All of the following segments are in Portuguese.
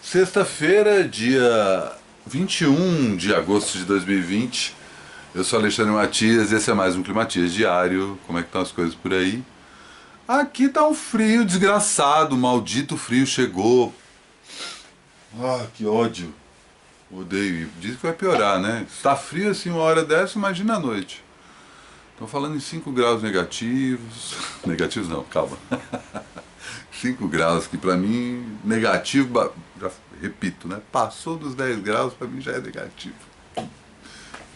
Sexta-feira, dia 21 de agosto de 2020. Eu sou Alexandre Matias e esse é mais um Climatias Diário. Como é que estão as coisas por aí? Aqui tá um frio desgraçado, o maldito frio chegou. Ah, que ódio. Odeio. Diz que vai piorar, né? Se tá frio assim uma hora dessa, imagina a noite. Estão falando em 5 graus negativos. Negativos não, calma. 5 graus, que pra mim, negativo, já repito, né? Passou dos 10 graus, pra mim já é negativo.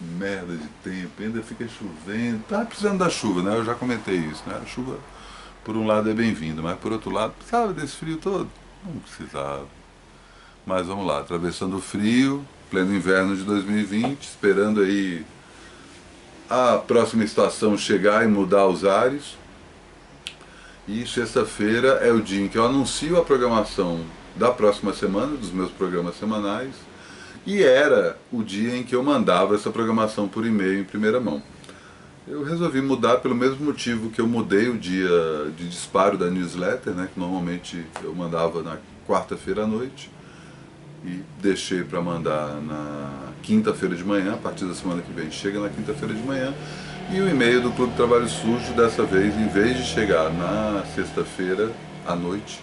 Merda de tempo, ainda fica chovendo. Tá precisando da chuva, né? Eu já comentei isso, né? A chuva, por um lado, é bem-vinda, mas por outro lado, precisava desse frio todo? Não precisava. Mas vamos lá, atravessando o frio, pleno inverno de 2020, esperando aí a próxima estação chegar e mudar os ares. E sexta-feira é o dia em que eu anuncio a programação da próxima semana, dos meus programas semanais, e era o dia em que eu mandava essa programação por e-mail em primeira mão. Eu resolvi mudar pelo mesmo motivo que eu mudei o dia de disparo da newsletter, né, que normalmente eu mandava na quarta-feira à noite, e deixei para mandar na quinta-feira de manhã, a partir da semana que vem chega na quinta-feira de manhã. E o e-mail do Clube Trabalho Sujo, dessa vez, em vez de chegar na sexta-feira à noite,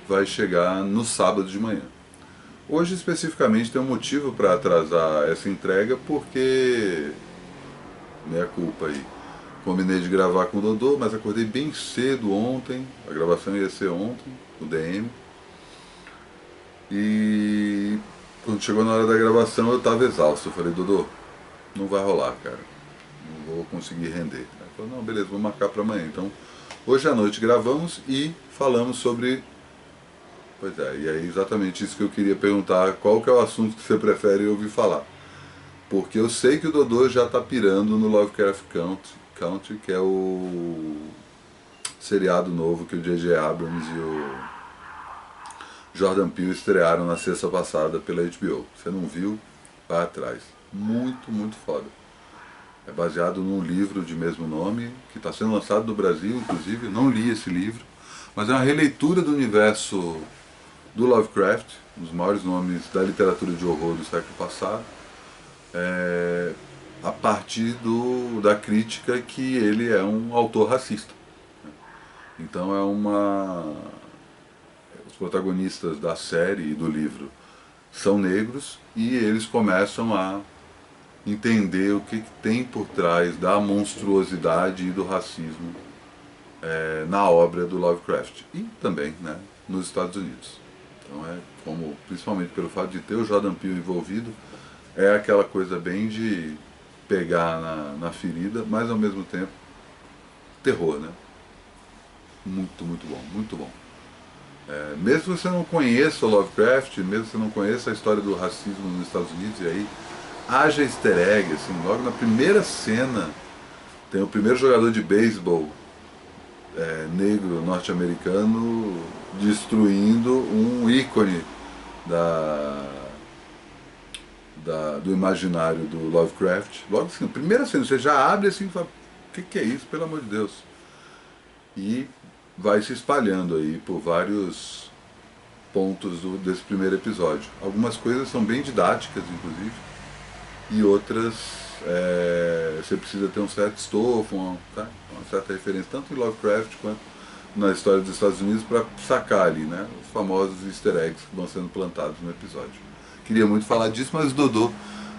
vai chegar no sábado de manhã. Hoje, especificamente, tem um motivo para atrasar essa entrega, porque, minha culpa aí, combinei de gravar com o Dodô, mas acordei bem cedo ontem, a gravação ia ser ontem, no DM, e quando chegou na hora da gravação eu estava exausto. Eu falei, Dodô, não vai rolar, cara, não vou conseguir render. Ele falou, não, beleza, vou marcar para amanhã. Então, hoje à noite gravamos e falamos sobre... Pois é, e é exatamente isso que eu queria perguntar, qual que é o assunto que você prefere ouvir falar? Porque eu sei que o Dodô já está pirando no Lovecraft Country, que é o seriado novo que o J.J. Abrams e o Jordan Peele estrearam na sexta passada pela HBO. Você não viu? Vai atrás. Muito, muito foda. É baseado num livro de mesmo nome, que está sendo lançado no Brasil, inclusive. Eu não li esse livro, mas é uma releitura do universo do Lovecraft, um dos maiores nomes da literatura de horror do século passado, a partir da crítica que ele é um autor racista. Então os protagonistas da série e do livro são negros e eles começam a entender o que tem por trás da monstruosidade e do racismo na obra do Lovecraft e também, né, nos Estados Unidos. Então como, principalmente pelo fato de ter o Jordan Peele envolvido, é aquela coisa bem de pegar na ferida, mas ao mesmo tempo terror, né? Muito, muito bom, muito bom. Mesmo que você não conheça o Lovecraft, mesmo que você não conheça a história do racismo nos Estados Unidos, e aí haja easter egg, assim, logo na primeira cena tem o primeiro jogador de beisebol negro norte-americano destruindo um ícone do imaginário do Lovecraft. Logo assim, na primeira cena, você já abre assim e fala, o que é isso, pelo amor de Deus? E vai se espalhando aí por vários pontos desse primeiro episódio. Algumas coisas são bem didáticas, inclusive, e outras você precisa ter um certo estofo, uma certa referência, tanto em Lovecraft quanto na história dos Estados Unidos, para sacar ali, né, os famosos easter eggs que vão sendo plantados no episódio. Queria muito falar disso, mas o Dodô,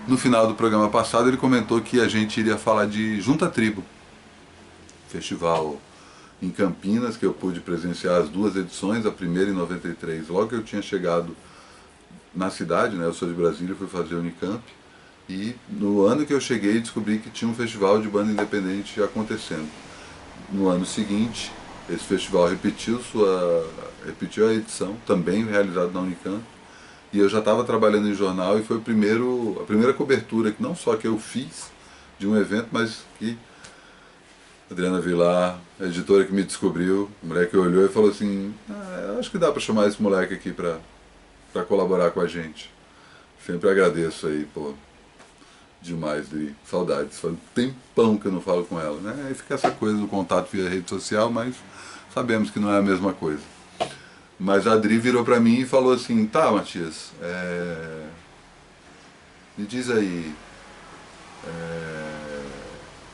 no final do programa passado, ele comentou que a gente iria falar de Junta Tribo, festival em Campinas, que eu pude presenciar as duas edições, a primeira em 93, logo que eu tinha chegado na cidade, né, eu sou de Brasília, fui fazer Unicamp, e no ano que eu cheguei descobri que tinha um festival de banda independente acontecendo. No ano seguinte, esse festival repetiu a edição, também realizado na Unicamp, e eu já estava trabalhando em jornal e foi a primeira cobertura, que não só que eu fiz de um evento, mas que Adriana Vilar, a editora que me descobriu, o moleque olhou e falou assim, acho que dá para chamar esse moleque aqui para colaborar com a gente. Sempre agradeço aí, pô, demais, de saudades. Faz um tempão que eu não falo com ela, né? Aí fica essa coisa do contato via rede social, mas sabemos que não é a mesma coisa. Mas a Adri virou pra mim e falou assim, tá, Matias, me diz aí,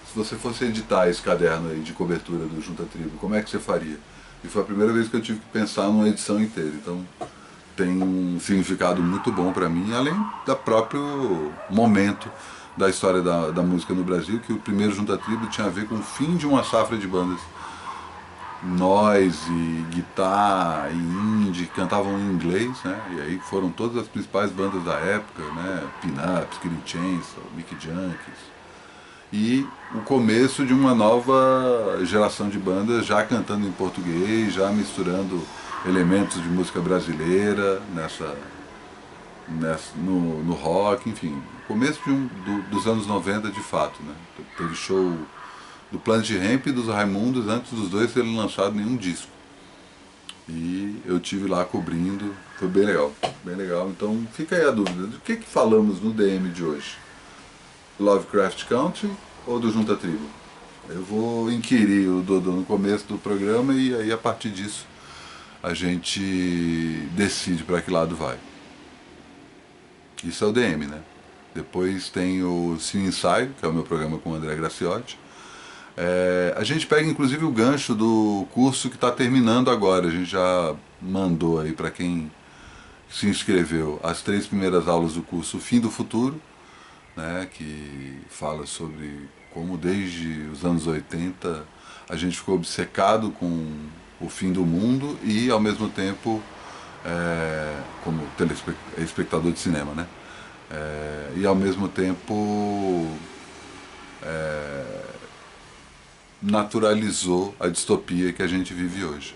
se você fosse editar esse caderno aí de cobertura do Junta Tribo, como é que você faria? E foi a primeira vez que eu tive que pensar numa edição inteira, então tem um significado muito bom pra mim, além do próprio momento da história da música no Brasil, que o primeiro Junta Tribo tinha a ver com o fim de uma safra de bandas noise, guitarra e indie, cantavam em inglês, né? E aí foram todas as principais bandas da época, né? Pin-Ups, Killing Chainsaw, Mickey Junkies. E o começo de uma nova geração de bandas já cantando em português, já misturando elementos de música brasileira no rock, enfim. Começo dos anos 90 de fato, né? Teve show do Planet Hemp e dos Raimundos antes dos dois terem lançado nenhum disco. E eu tive lá cobrindo, foi bem legal, bem legal. Então fica aí a dúvida, do que falamos no DM de hoje? Lovecraft Country ou do Junta Tribo? Eu vou inquirir o Dodô no começo do programa e aí a partir disso a gente decide para que lado vai. Isso é o DM, né? Depois tem o Cine Ensaio, que é o meu programa com o André Graciotti. A gente pega inclusive o gancho do curso que está terminando agora. A gente já mandou aí para quem se inscreveu as 3 primeiras aulas do curso O Fim do Futuro, né, que fala sobre como desde os anos 80 a gente ficou obcecado com o fim do mundo e ao mesmo tempo como espectador de cinema, né? E ao mesmo tempo naturalizou a distopia que a gente vive hoje.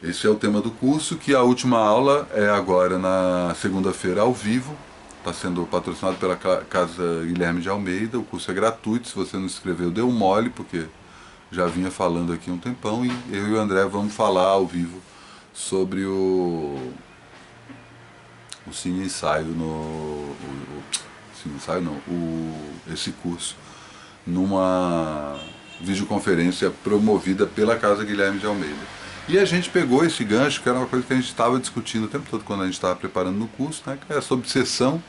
Esse é o tema do curso, que a última aula é agora na segunda-feira ao vivo. Está sendo patrocinado pela Casa Guilherme de Almeida. O curso é gratuito, se você não se inscreveu, deu mole, porque já vinha falando aqui um tempão. E eu e o André vamos falar ao vivo sobre o Cine Ensaio, Cine Ensaio não, esse curso, numa videoconferência promovida pela Casa Guilherme de Almeida. E a gente pegou esse gancho, que era uma coisa que a gente estava discutindo o tempo todo quando a gente estava preparando no curso, né, que é essa obsessão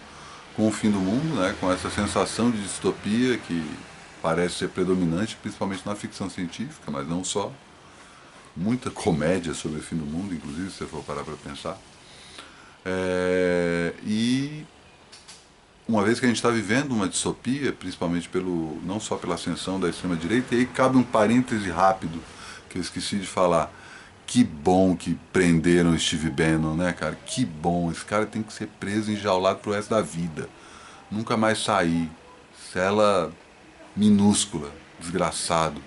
com o fim do mundo, né, com essa sensação de distopia que parece ser predominante, principalmente na ficção científica, mas não só. Muita comédia sobre o fim do mundo, inclusive, se você for parar para pensar. E uma vez que a gente está vivendo uma distopia, principalmente não só pela ascensão da extrema-direita, e aí cabe um parêntese rápido, que eu esqueci de falar. Que bom que prenderam o Steve Bannon, né, cara? Que bom, esse cara tem que ser preso e enjaulado pro resto da vida. Nunca mais sair. Cela minúscula, desgraçado.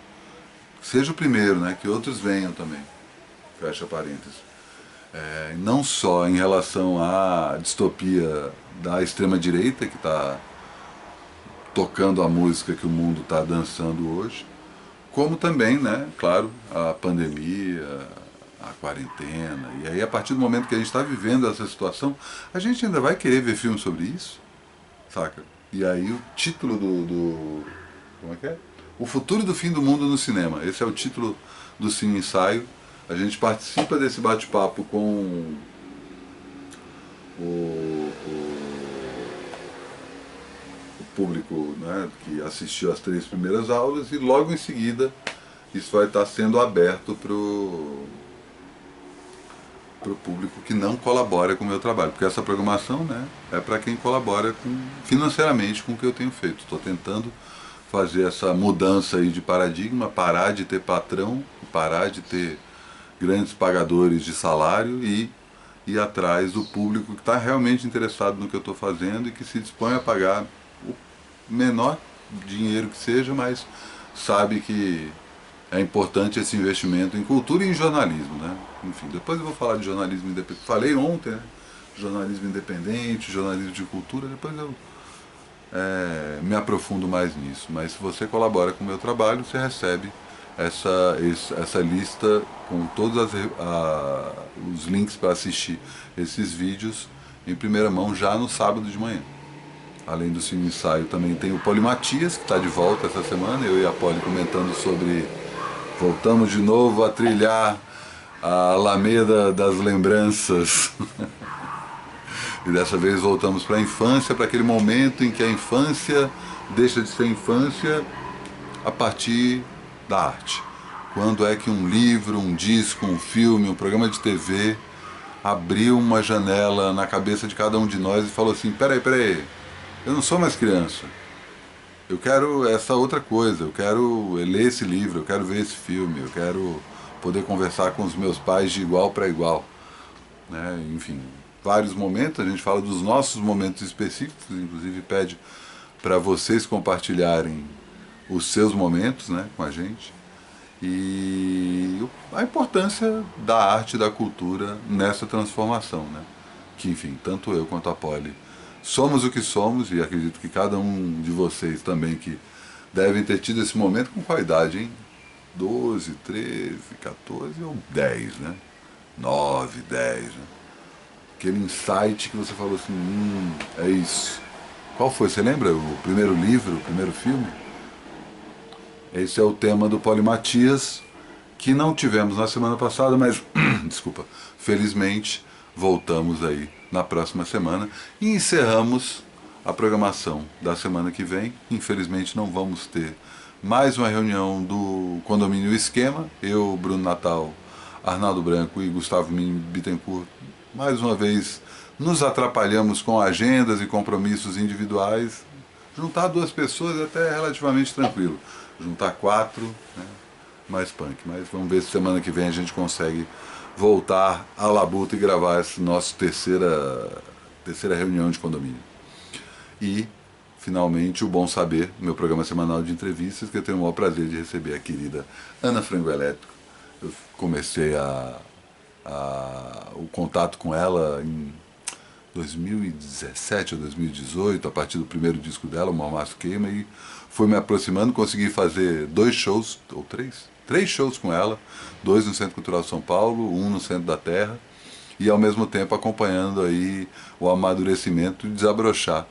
Seja o primeiro, né? Que outros venham também. Fecha parênteses. Não só em relação à distopia da extrema-direita, que está tocando a música que o mundo está dançando hoje, como também, né, claro, a pandemia, a quarentena. E aí, a partir do momento que a gente está vivendo essa situação, a gente ainda vai querer ver filme sobre isso, saca? E aí o título como é que é? O Futuro do Fim do Mundo no Cinema. Esse é o título do Cine Ensaio. A gente participa desse bate-papo com o público, né, que assistiu às 3 primeiras aulas, e logo em seguida isso vai estar sendo aberto para o público que não colabora com o meu trabalho, porque essa programação, né, é para quem colabora financeiramente com o que eu tenho feito. Estou tentando fazer essa mudança aí de paradigma, parar de ter patrão, parar de ter grandes pagadores de salário e ir atrás do público que está realmente interessado no que eu estou fazendo e que se dispõe a pagar o menor dinheiro que seja, mas sabe que é importante esse investimento em cultura e em jornalismo, né? Enfim, depois eu vou falar de jornalismo independente. Falei ontem, né? Jornalismo independente, jornalismo de cultura, depois eu me aprofundo mais nisso. Mas se você colabora com o meu trabalho, você recebe essa lista com todos os links para assistir esses vídeos em primeira mão já no sábado de manhã. Além do Cine Ensaio, também tem o Polimatias, que está de volta essa semana, eu e a Poli comentando sobre... Voltamos de novo a trilhar a Alameda das Lembranças. E dessa vez voltamos para a infância, para aquele momento em que a infância deixa de ser infância a partir da arte. Quando é que um livro, um disco, um filme, um programa de TV abriu uma janela na cabeça de cada um de nós e falou assim: peraí, eu não sou mais criança, eu quero essa outra coisa, eu quero ler esse livro, eu quero ver esse filme, eu quero poder conversar com os meus pais de igual para igual, né? Enfim, vários momentos, a gente fala dos nossos momentos específicos, inclusive pede para vocês compartilharem os seus momentos, né, com a gente, e a importância da arte e da cultura nessa transformação, né? Que, enfim, tanto eu quanto a Polly somos o que somos, e acredito que cada um de vocês também que devem ter tido esse momento. Com qual idade, hein? 12, 13, 14 ou 10, né? 9, 10, né? Aquele insight que você falou assim, é isso. Qual foi? Você lembra? O primeiro livro, o primeiro filme? Esse é o tema do Polimatias, que não tivemos na semana passada, mas, desculpa, felizmente voltamos aí na próxima semana e encerramos a programação da semana que vem. Infelizmente não vamos ter mais uma reunião do Condomínio Esquema. Eu, Bruno Natal, Arnaldo Branco e Gustavo Bittencourt, mais uma vez nos atrapalhamos com agendas e compromissos individuais. Juntar duas pessoas é até relativamente tranquilo. Juntar quatro, né, mais punk. Mas vamos ver se semana que vem a gente consegue voltar à labuta e gravar essa nossa terceira reunião de condomínio. E, finalmente, o Bom Saber, meu programa semanal de entrevistas, que eu tenho o maior prazer de receber a querida Ana Frango Elétrico. Eu comecei o contato com ela em 2017 ou 2018, a partir do primeiro disco dela, O Mormaço Queima, e fui me aproximando, consegui fazer 2 shows, ou 3 shows com ela, 2 no Centro Cultural de São Paulo, 1 no Centro da Terra, e ao mesmo tempo acompanhando aí o amadurecimento e desabrochar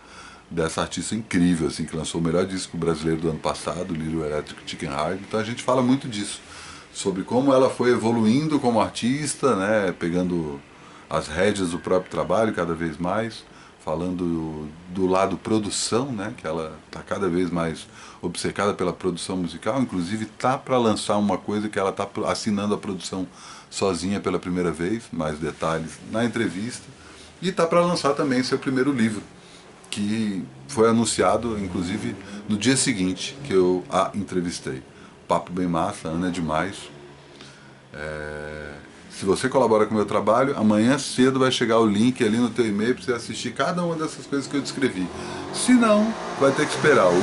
dessa artista incrível, assim, que lançou o melhor disco brasileiro do ano passado, Little Electric Chicken Heart. Então a gente fala muito disso, sobre como ela foi evoluindo como artista, né, pegando as rédeas do próprio trabalho cada vez mais, falando do lado produção, né, que ela está cada vez mais obcecada pela produção musical, inclusive tá para lançar uma coisa que ela está assinando a produção sozinha pela primeira vez, mais detalhes na entrevista, e está para lançar também seu primeiro livro, que foi anunciado inclusive no dia seguinte que eu a entrevistei. Papo bem massa, Ana é demais. Se você colabora com o meu trabalho, amanhã cedo vai chegar o link ali no teu e-mail para você assistir cada uma dessas coisas que eu descrevi. Se não, vai ter que esperar o...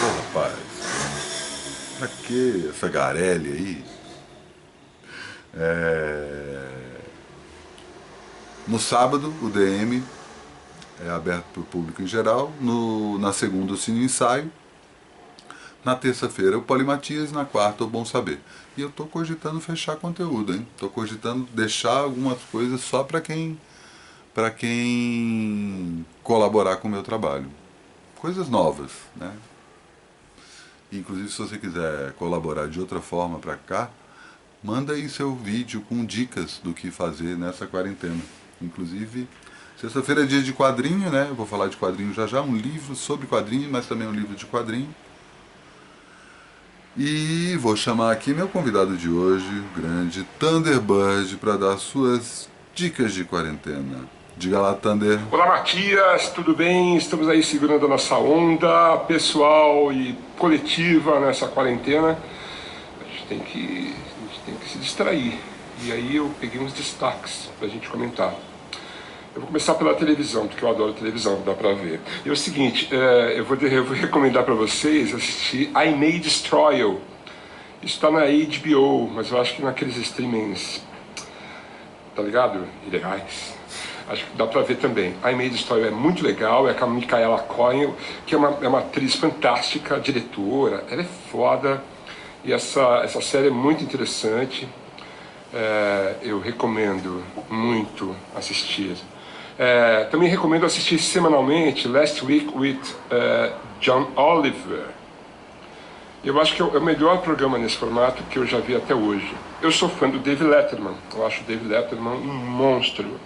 Pô, rapaz, pra que essa garelha aí? No sábado, o DM é aberto para o público em geral. Na segunda, o Cine Ensaio. Na terça-feira, o Polimatias. Na quarta, o Bom Saber. E eu tô cogitando fechar conteúdo, hein? Tô cogitando deixar algumas coisas só para quem colaborar com o meu trabalho. Coisas novas, né? Inclusive, se você quiser colaborar de outra forma para cá, manda aí seu vídeo com dicas do que fazer nessa quarentena. Inclusive, sexta-feira é dia de quadrinho, né? Eu vou falar de quadrinho já já, um livro sobre quadrinho, mas também um livro de quadrinho. E vou chamar aqui meu convidado de hoje, o grande Thunderbird, para dar suas dicas de quarentena. Diga lá, Thunder. Olá, Matias, tudo bem? Estamos aí segurando a nossa onda pessoal e coletiva nessa quarentena. A gente tem que se distrair. E aí eu peguei uns destaques pra gente comentar. Eu vou começar pela televisão, porque eu adoro televisão, dá pra ver. E é o seguinte, eu vou recomendar pra vocês assistir I May Destroy You. Isso tá na HBO, mas eu acho que naqueles streamings, tá ligado? Ilegais. Acho que dá pra ver também. I May Destroy You é muito legal, é com a Micaela Coel, que é uma atriz fantástica, diretora, ela é foda. E essa série é muito interessante. Eu recomendo muito assistir. Também recomendo assistir semanalmente Last Week with John Oliver. Eu acho que é o melhor programa nesse formato que eu já vi até hoje. Eu sou fã do David Letterman, eu acho o David Letterman um monstro.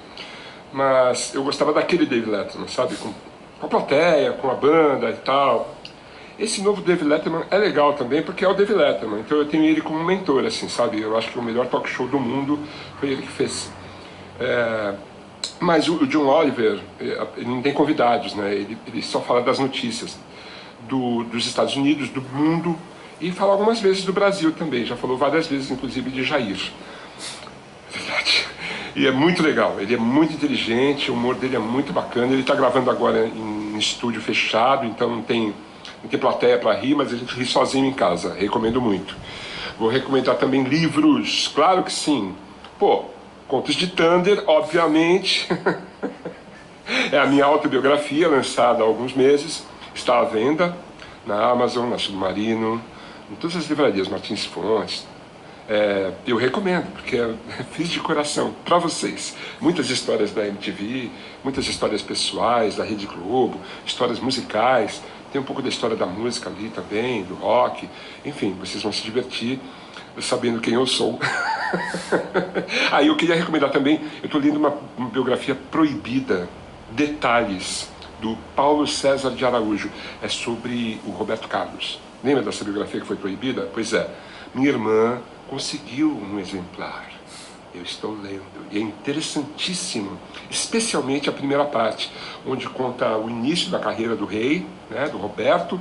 Mas eu gostava daquele David Letterman, sabe? Com a plateia, com a banda e tal. Esse novo David Letterman é legal também porque é o David Letterman, então eu tenho ele como mentor, assim, sabe? Eu acho que o melhor talk show do mundo foi ele que fez. Mas o John Oliver, ele não tem convidados, né? Ele só fala das notícias dos Estados Unidos, do mundo, e fala algumas vezes do Brasil também. Já falou várias vezes, inclusive, de Jair. É verdade. E é muito legal, ele é muito inteligente, o humor dele é muito bacana. Ele está gravando agora em estúdio fechado, então não tem plateia para rir, mas a gente ri sozinho em casa. Recomendo muito. Vou recomendar também livros, claro que sim. Pô, Contos de Thunder, obviamente. É a minha autobiografia, lançada há alguns meses. Está à venda na Amazon, na Submarino, em todas as livrarias, Martins Fontes. Eu recomendo, porque fiz de coração para vocês. Muitas histórias da MTV, muitas histórias pessoais, da Rede Globo, histórias musicais. Tem um pouco da história da música ali também, do rock. Enfim, vocês vão se divertir sabendo quem eu sou. Aí eu queria recomendar também, eu estou lendo uma biografia proibida, Detalhes, do Paulo César de Araújo. É sobre o Roberto Carlos. Lembra dessa biografia que foi proibida? Pois é, minha irmã conseguiu um exemplar. Eu estou lendo, e é interessantíssimo, especialmente a primeira parte, onde conta o início da carreira do rei, né, do Roberto,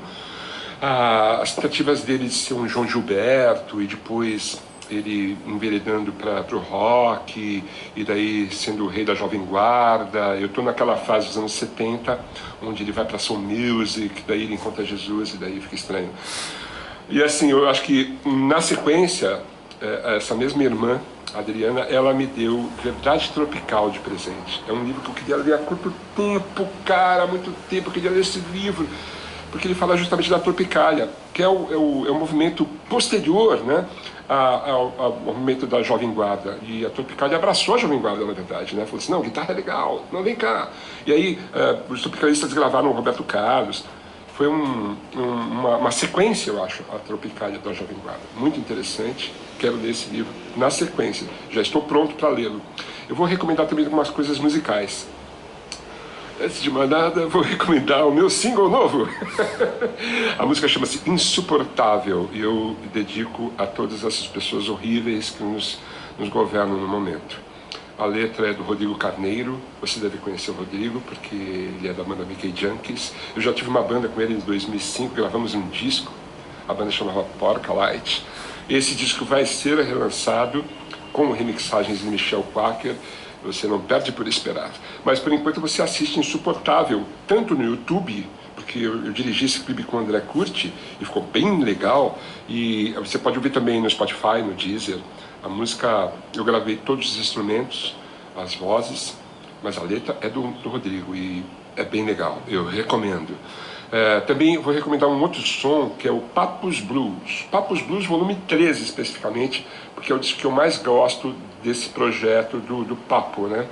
as tentativas dele de ser um João Gilberto, e depois ele enveredando para o rock, e daí sendo o rei da Jovem Guarda. Eu estou naquela fase dos anos 70, onde ele vai para Soul Music, daí ele encontra Jesus, e daí fica estranho. E assim, eu acho que na sequência, essa mesma irmã, Adriana, ela me deu Verdade Tropical de presente. É um livro que eu queria ler há quanto tempo, cara, há muito tempo eu queria ler esse livro, porque ele fala justamente da Tropicália, que é o movimento posterior, né, ao movimento da Jovem Guarda. E a Tropicália abraçou a Jovem Guarda, na verdade, né? Falou assim, não, guitarra é legal, não, vem cá. E aí os tropicalistas gravaram o Roberto Carlos. Foi uma sequência, eu acho, a Tropicália da Jovem Guarda. Muito interessante, quero ler esse livro na sequência. Já estou pronto para lê-lo. Eu vou recomendar também algumas coisas musicais. Antes de mais nada, vou recomendar o meu single novo. A música chama-se Insuportável, e eu dedico a todas essas pessoas horríveis que nos governam no momento. A letra é do Rodrigo Carneiro, você deve conhecer o Rodrigo, porque ele é da banda Mickey Junkies. Eu já tive uma banda com ele em 2005, gravamos um disco, a banda chamava Porca Light. Esse disco vai ser relançado com remixagens de Michel Quaker, você não perde por esperar. Mas por enquanto você assiste Insuportável, tanto no YouTube, porque eu dirigi esse clipe com o André Curti, e ficou bem legal, e você pode ouvir também no Spotify, no Deezer. A música, eu gravei todos os instrumentos, as vozes, mas a letra é do Rodrigo e é bem legal, eu recomendo. Também vou recomendar um outro som, que é o Papos Blues. Papos Blues volume 13 especificamente, porque é o disco que eu mais gosto desse projeto do Papo, né?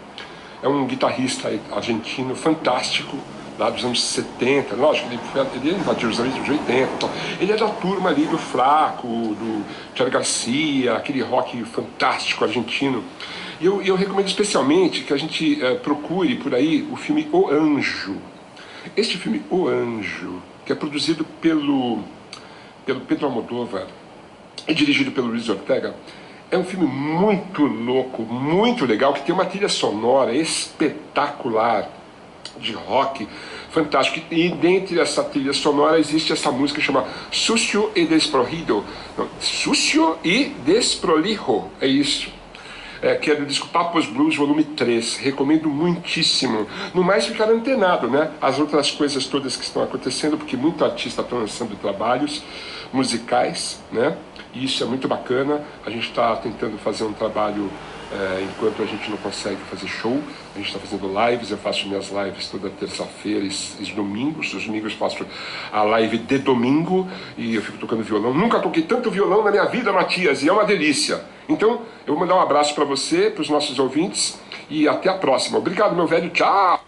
É um guitarrista argentino fantástico, lá dos anos 70, lógico, ele invadiu os anos 80, então. Ele é da turma ali do Flaco, do Charly Garcia, aquele rock fantástico argentino. E eu recomendo especialmente que a gente procure por aí o filme O Anjo. Este filme, O Anjo, que é produzido pelo Pedro Almodóvar e dirigido pelo Luis Ortega, é um filme muito louco, muito legal, que tem uma trilha sonora espetacular, de rock, fantástico. E dentre essa trilha sonora existe essa música que chama Sucio e Desprolijo. Sucio e Desprolijo, é isso. Que é do disco Papos Blues, volume 3. Recomendo muitíssimo. No mais, ficar antenado, né? As outras coisas todas que estão acontecendo, porque muito artista está lançando trabalhos musicais, né? E isso é muito bacana. A gente está tentando fazer um trabalho enquanto a gente não consegue fazer show. A gente está fazendo lives, eu faço minhas lives toda terça-feira e domingos. Os domingos faço a live de domingo e eu fico tocando violão. Nunca toquei tanto violão na minha vida, Matias, e é uma delícia. Então, eu vou mandar um abraço para você, para os nossos ouvintes, e até a próxima. Obrigado, meu velho. Tchau!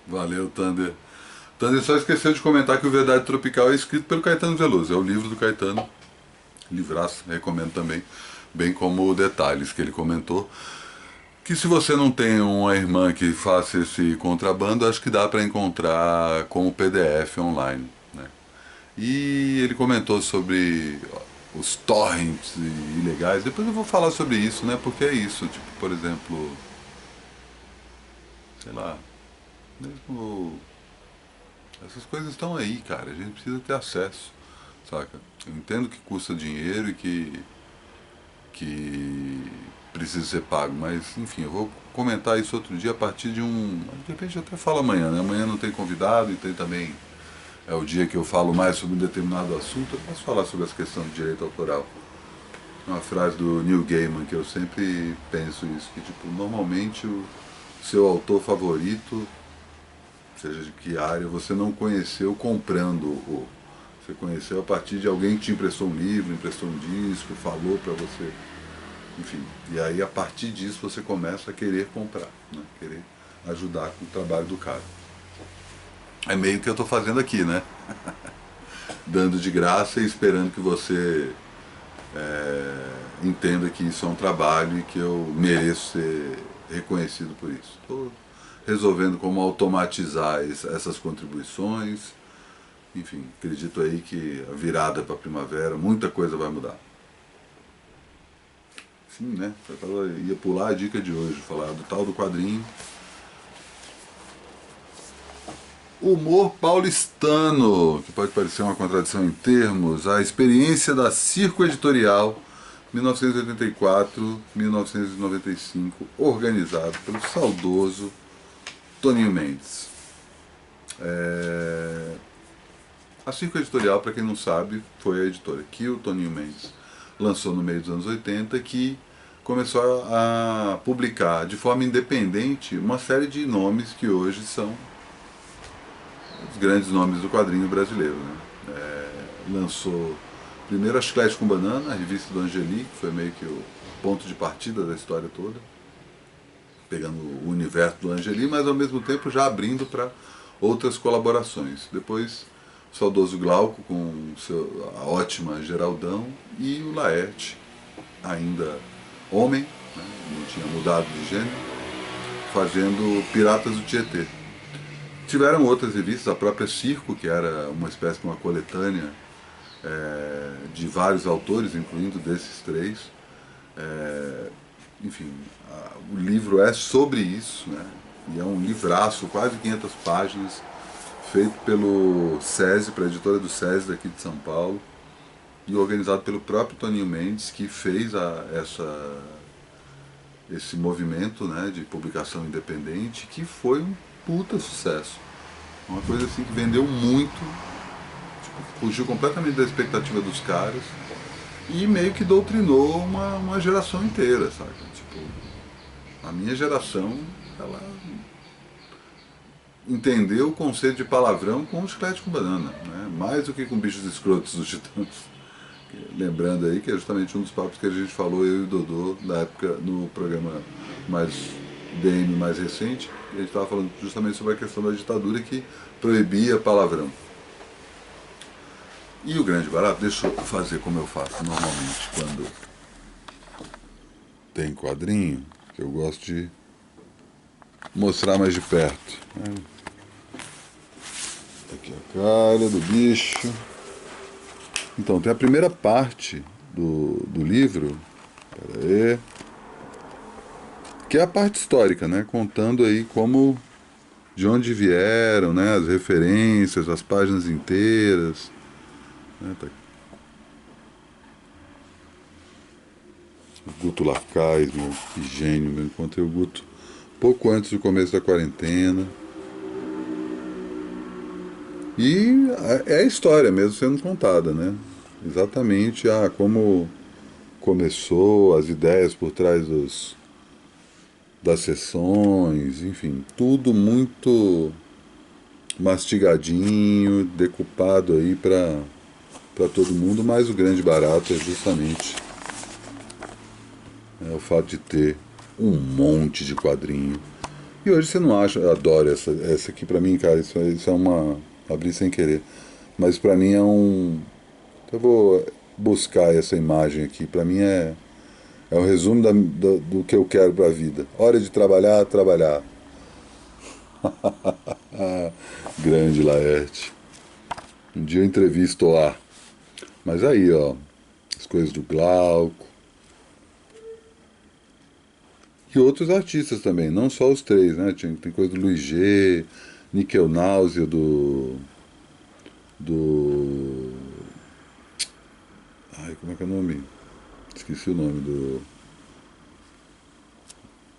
Valeu, Thunder. Então ele só esqueceu de comentar que o Verdade Tropical é escrito pelo Caetano Veloso. É o livro do Caetano. Livraço, recomendo também. Bem como detalhes que ele comentou. Que se você não tem uma irmã que faça esse contrabando, acho que dá para encontrar como PDF online, né? E ele comentou sobre os torrents ilegais. Depois eu vou falar sobre isso, né? Porque é isso. Tipo, por exemplo, sei lá, mesmo essas coisas estão aí, cara. A gente precisa ter acesso, saca? Eu entendo que custa dinheiro e que precisa ser pago, mas enfim, eu vou comentar isso outro dia a partir de um. De repente eu até falo amanhã, né? Amanhã não tem convidado e tem também. É o dia que eu falo mais sobre um determinado assunto, eu posso falar sobre essa questão de direito autoral. Uma frase do Neil Gaiman que eu sempre penso isso, que tipo, normalmente o seu autor favorito, seja de que área, você não conheceu comprando-o. Você conheceu a partir de alguém que te emprestou um livro, emprestou um disco, falou para você. Enfim, e aí a partir disso você começa a querer comprar, né? Querer ajudar com o trabalho do cara. É meio que eu estou fazendo aqui, né? Dando de graça e esperando que você entenda que isso é um trabalho e que eu mereço ser reconhecido por isso. Estou resolvendo como automatizar essas contribuições. Enfim, acredito aí que a virada para a primavera, muita coisa vai mudar. Sim, né? Eu ia pular a dica de hoje, falar do tal do quadrinho. Humor paulistano, que pode parecer uma contradição em termos, a experiência da Circo Editorial 1984-1995, organizado pelo saudoso Toninho Mendes. A Circo Editorial, para quem não sabe, foi a editora que o Toninho Mendes lançou no meio dos anos 80, que começou a publicar de forma independente uma série de nomes que hoje são os grandes nomes do quadrinho brasileiro, né? Lançou primeiro a Chiclete com Banana, a revista do Angeli, que foi meio que o ponto de partida da história toda, pegando o universo do Angeli, mas ao mesmo tempo já abrindo para outras colaborações. Depois o saudoso Glauco com a ótima Geraldão e o Laerte, ainda homem, né? Não tinha mudado de gênero, fazendo Piratas do Tietê. Tiveram outras revistas, a própria Circo, que era uma espécie de uma coletânea de vários autores, incluindo desses três. Enfim, o livro é sobre isso, né? E é um livraço, quase 500 páginas, feito pelo SESI, pela editora do SESI daqui de São Paulo, e organizado pelo próprio Toninho Mendes, que fez esse movimento, né, de publicação independente, que foi um puta sucesso. Uma coisa assim que vendeu muito, tipo, fugiu completamente da expectativa dos caras e meio que doutrinou uma geração inteira, sabe? Tipo, a minha geração, ela entendeu o conceito de palavrão com o Chiclete com Banana, né? Mais do que com Bichos Escrotos dos Titãs. Lembrando aí que é justamente um dos papos que a gente falou, eu e o Dodô, na época, no programa DM mais recente, a gente estava falando justamente sobre a questão da ditadura que proibia palavrão. E o grande barato, deixa eu fazer como eu faço normalmente quando tem quadrinho, que eu gosto de mostrar mais de perto. Aqui a cara do bicho. Então, tem a primeira parte do livro, que é a parte histórica, né? Contando aí de onde vieram, né? As referências, as páginas inteiras. Né? Tá. O Guto Lacais, meu, que gênio, meu. Encontrei o Guto pouco antes do começo da quarentena. E é a história mesmo sendo contada, né? Exatamente como começou, as ideias por trás das sessões, enfim, tudo muito mastigadinho, decupado aí para todo mundo, mas o grande barato é justamente o fato de ter um monte de quadrinho. E hoje você não acha, eu adoro essa aqui pra mim, cara, isso é Abri sem querer. Mas pra mim é um... Eu vou buscar essa imagem aqui. Pra mim é um resumo do que eu quero pra vida. Hora de trabalhar, trabalhar. Grande Laerte. Um dia eu entrevisto lá. Mas aí, ó, as coisas do Glauco. E outros artistas também, não só os três, né? Tem coisa do Luiz G, Níquel Náusea, do. Ai, como é que é o nome? Esqueci o nome do.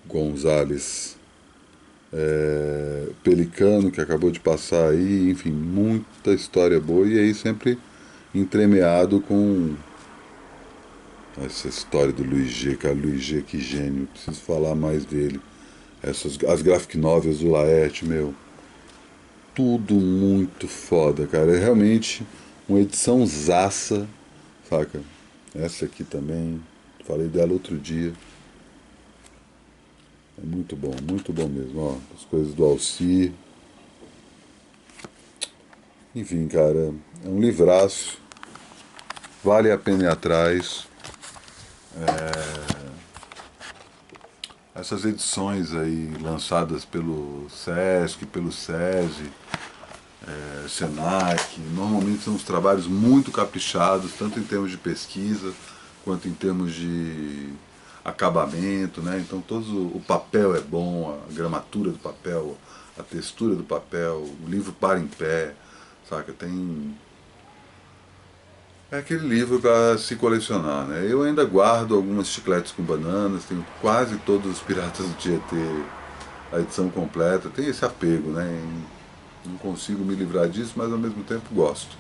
Gonzales. Pelicano, que acabou de passar aí, enfim, muita história boa, e aí sempre entremeado com essa história do Luiz G, cara. Luiz G, que gênio, preciso falar mais dele. As graphic novels do Laerte, meu, tudo muito foda, cara. É realmente uma edição zaça, saca? Essa aqui também, falei dela outro dia. É muito bom mesmo, ó. As coisas do Alci. Enfim, cara, é um livraço. Vale a pena ir atrás. Essas edições aí lançadas pelo Sesc, pelo SESI, Senac, normalmente são uns trabalhos muito caprichados, tanto em termos de pesquisa quanto em termos de acabamento, né? Então o papel é bom, a gramatura do papel, a textura do papel, o livro para em pé, saca? É aquele livro para se colecionar, né? Eu ainda guardo algumas chicletes com bananas, tenho quase todos os Piratas do Tietê, a edição completa, tem esse apego, né? Não consigo me livrar disso, mas ao mesmo tempo gosto.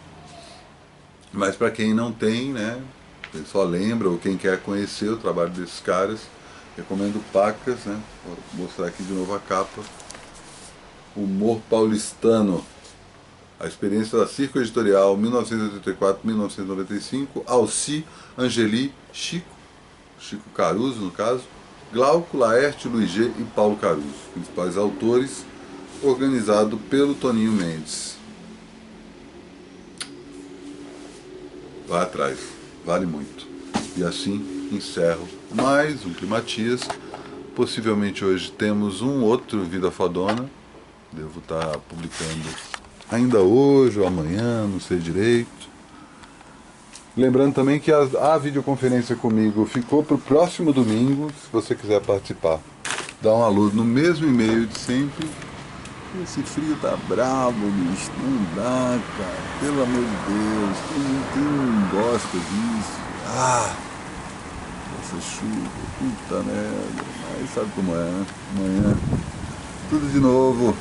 Mas para quem não tem, né? Quem só lembra ou quem quer conhecer o trabalho desses caras, recomendo Pacas, né? Vou mostrar aqui de novo a capa. Humor Paulistano. A experiência da Circo Editorial 1984-1995, Alci, Angeli, Chico Caruso no caso, Glauco, Laerte, Luiz G e Paulo Caruso, principais autores, organizado pelo Toninho Mendes. Vai atrás, vale muito. E assim encerro mais um Climatias. Possivelmente hoje temos um outro Vida Fodona. Devo estar publicando ainda hoje ou amanhã, não sei direito. Lembrando também que a videoconferência comigo ficou para o próximo domingo, se você quiser participar. Dá um alô no mesmo e-mail de sempre. Esse frio tá bravo, bicho, não dá, cara, pelo amor de Deus, quem não gosta disso? Essa chuva, puta merda, mas sabe como é, né? Amanhã, tudo de novo.